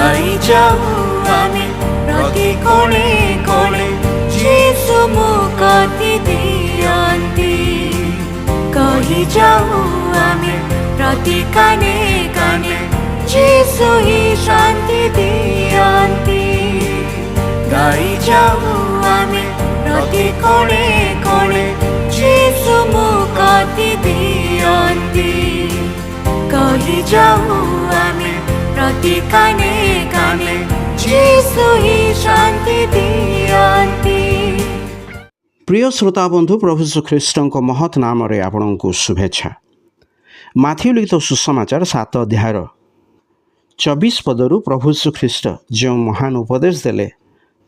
ଗାଇ ଯାଉ ଆମେ ପ୍ରତି କୋଣେ କୋଣେ ଯୀଶୁ ମୁକ୍ତି ଦିଅନ୍ତି। କହି ଯାଉ ଆମେ ପ୍ରତି କାନେ କାନେ ଯୀଶୁ ହିଁ ଶାନ୍ତି ଦିଅନ୍ତି। ଗାଇ ଯାଉ ଆମେ ପ୍ରତି କୋଣେ କୋଣେ ଯୀଶୁ ମୁକ୍ତି ଦିଅନ୍ତି। କହି ଯାଉ ଆମେ ପ୍ରତି କାନେ କାନେ ଯୀଶୁ ହିଁ ଶାନ୍ତି ଦିଅନ୍ତି। প্রিয় শ্রোতা বন্ধু, প্রভু যীশু খ্ରୀଷ୍ଟଙ୍କ ମହତ୍ ନାମରେ ଆପଣଙ୍କୁ ଶୁଭେଚ୍ଛା। ମାଥିଉ ଲିଖିତ ସୁସମାଚାର 7 ଅଧ୍ୟାୟର 24 ପଦରୁ ପ୍ରଭୁ ଯୀଶୁ ଖ୍ରୀଷ୍ଟ ଯେଉଁ ମହାନ ଉପଦେଶ ଦେଲେ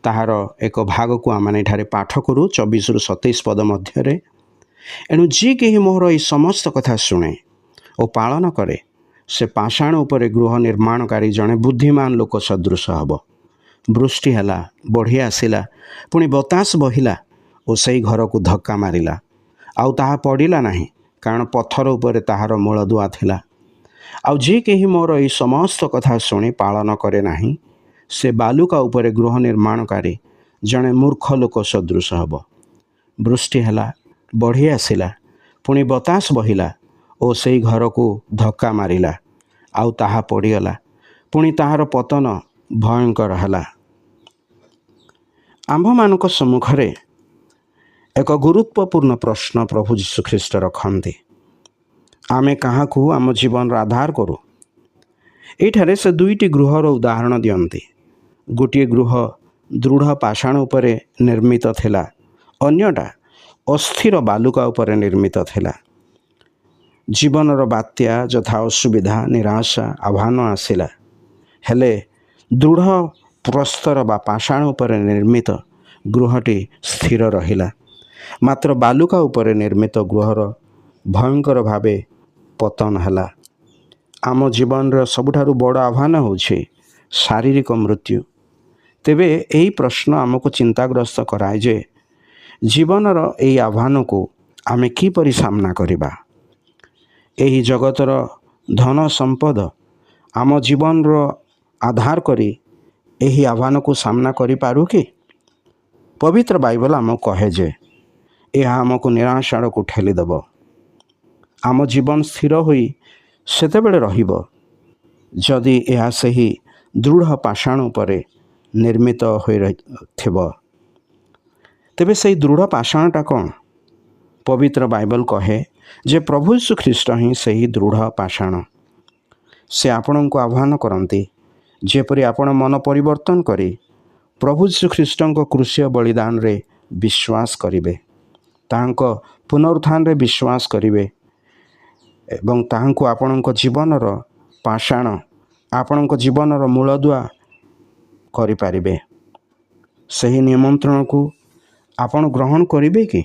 ତାହାର ଏକ ଭାଗକୁ ଆମମାନେ ଏଠାରେ ପାଠ କରୁ 24ରୁ 27 ପଦ ମଧ୍ୟରେ। ଏଣୁ ଯିଏ କେହି ମୋର ଏହି ସମସ୍ତ କଥା ଶୁଣେ ଓ ପାଳନ କରେ ସେ ପାଷାଣ ଉପରେ ଗୃହ ନିର୍ମାଣକାରୀ ଜଣେ ବୁଦ୍ଧିମାନ ଲୋକ ସଦୃଶ ହେବ। ବୃଷ୍ଟି ହେଲା, ବଢ଼ି ଆସିଲା, ପୁଣି ବତାସ ବହିଲା ଓ ସେହି ଘରକୁ ଧକ୍କା ମାରିଲା, ଆଉ ତାହା ପଡ଼ିଲା ନାହିଁ, କାରଣ ପଥର ଉପରେ ତାହାର ମୂଳଦୁଆ ଥିଲା। ଆଉ ଯିଏ କେହି ମୋର ଏହି ସମସ୍ତ କଥା ଶୁଣି ପାଳନ କରେ ନାହିଁ ସେ ବାଲୁକା ଉପରେ ଗୃହ ନିର୍ମାଣକାରୀ ଜଣେ ମୂର୍ଖ ଲୋକ ସଦୃଶ ହେବ। ବୃଷ୍ଟି ହେଲା, ବଢ଼ି ଆସିଲା, ପୁଣି ବତାସ ବହିଲା ଓ ସେହି ଘରକୁ ଧକ୍କା ମାରିଲା, ଆଉ ତାହା ପଡ଼ିଗଲା, ପୁଣି ତାହାର ପତନ ଭୟଙ୍କର ହେଲା। ଆମ୍ଭମାନଙ୍କ ସମ୍ମୁଖରେ ଏକ ଗୁରୁତ୍ୱପୂର୍ଣ୍ଣ ପ୍ରଶ୍ନ ପ୍ରଭୁ ଯୀଶୁଖ୍ରୀଷ୍ଟ ରଖନ୍ତି। ଆମେ କାହାକୁ ଆମ ଜୀବନର ଆଧାର କରୁ? ଏଇଠାରେ ସେ ଦୁଇଟି ଗୃହର ଉଦାହରଣ ଦିଅନ୍ତି। ଗୋଟିଏ ଗୃହ ଦୃଢ଼ ପାଷାଣ ଉପରେ ନିର୍ମିତ ଥିଲା, ଅନ୍ୟଟା ଅସ୍ଥିର ବାଲୁକା ଉପରେ ନିର୍ମିତ ଥିଲା। ଜୀବନର ବାତ୍ୟା ଯଥା ଅସୁବିଧା, ନିରାଶା, ଆହ୍ୱାନ ଆସିଲା, ହେଲେ ଦୃଢ଼ ପ୍ରସ୍ତର ବା ପାଷାଣ ଉପରେ ନିର୍ମିତ ଗୃହଟି ସ୍ଥିର ରହିଲା। ମାତ୍ର ବାଲୁକା ଉପରେ ନିର୍ମିତ ଗୃହର ଭୟଙ୍କର ଭାବେ ପତନ ହେଲା। ଆମ ଜୀବନର ସବୁଠାରୁ ବଡ଼ ଆହ୍ୱାନ ହେଉଛି ଶାରୀରିକ ମୃତ୍ୟୁ। ତେବେ ଏହି ପ୍ରଶ୍ନ ଆମକୁ ଚିନ୍ତାଗ୍ରସ୍ତ କରାଏ ଯେ ଜୀବନର ଏହି ଆହ୍ୱାନକୁ ଆମେ କିପରି ସାମ୍ନା କରିବା? ଏହି ଜଗତର ଧନ ସମ୍ପଦ ଆମ ଜୀବନର ଆଧାର କରି ଏହି ଆହ୍ୱାନକୁ ସାମ୍ନା କରିପାରୁ କି? ପବିତ୍ର ବାଇବଲ ଆମକୁ କହେ ଯେ ଏହା ଆମକୁ ନିରାଶ ଆଡ଼କୁ ଠେଲିଦେବ। ଆମ ଜୀବନ ସ୍ଥିର ହୋଇ ସେତେବେଳେ ରହିବ ଯଦି ଏହା ସେହି ଦୃଢ଼ ପାଷାଣ ଉପରେ ନିର୍ମିତ ହୋଇଥିବ। ତେବେ ସେହି ଦୃଢ଼ ପାଷାଣଟା କ'ଣ? ପବିତ୍ର ବାଇବଲ କହେ ଯେ ପ୍ରଭୁ ଯୀଶୁ ଖ୍ରୀଷ୍ଟ ହିଁ ସେହି ଦୃଢ଼ ପାଷାଣ। ସେ ଆପଣଙ୍କୁ ଆହ୍ୱାନ କରନ୍ତି ଯେପରି ଆପଣ ମନ ପରିବର୍ତ୍ତନ କରି ପ୍ରଭୁ ଯୀଶୁ ଖ୍ରୀଷ୍ଟଙ୍କ କ୍ରୁଶୀୟ ବଳିଦାନରେ ବିଶ୍ୱାସ କରିବେ, ତାହାଙ୍କ ପୁନରୁତ୍ଥାନରେ ବିଶ୍ୱାସ କରିବେ ଏବଂ ତାହାଙ୍କୁ ଆପଣଙ୍କ ଜୀବନର ପାଷାଣ, ଆପଣଙ୍କ ଜୀବନର ମୂଳଦୁଆ କରିପାରିବେ। ସେହି ନିମନ୍ତ୍ରଣକୁ ଆପଣ ଗ୍ରହଣ କରିବେ କି?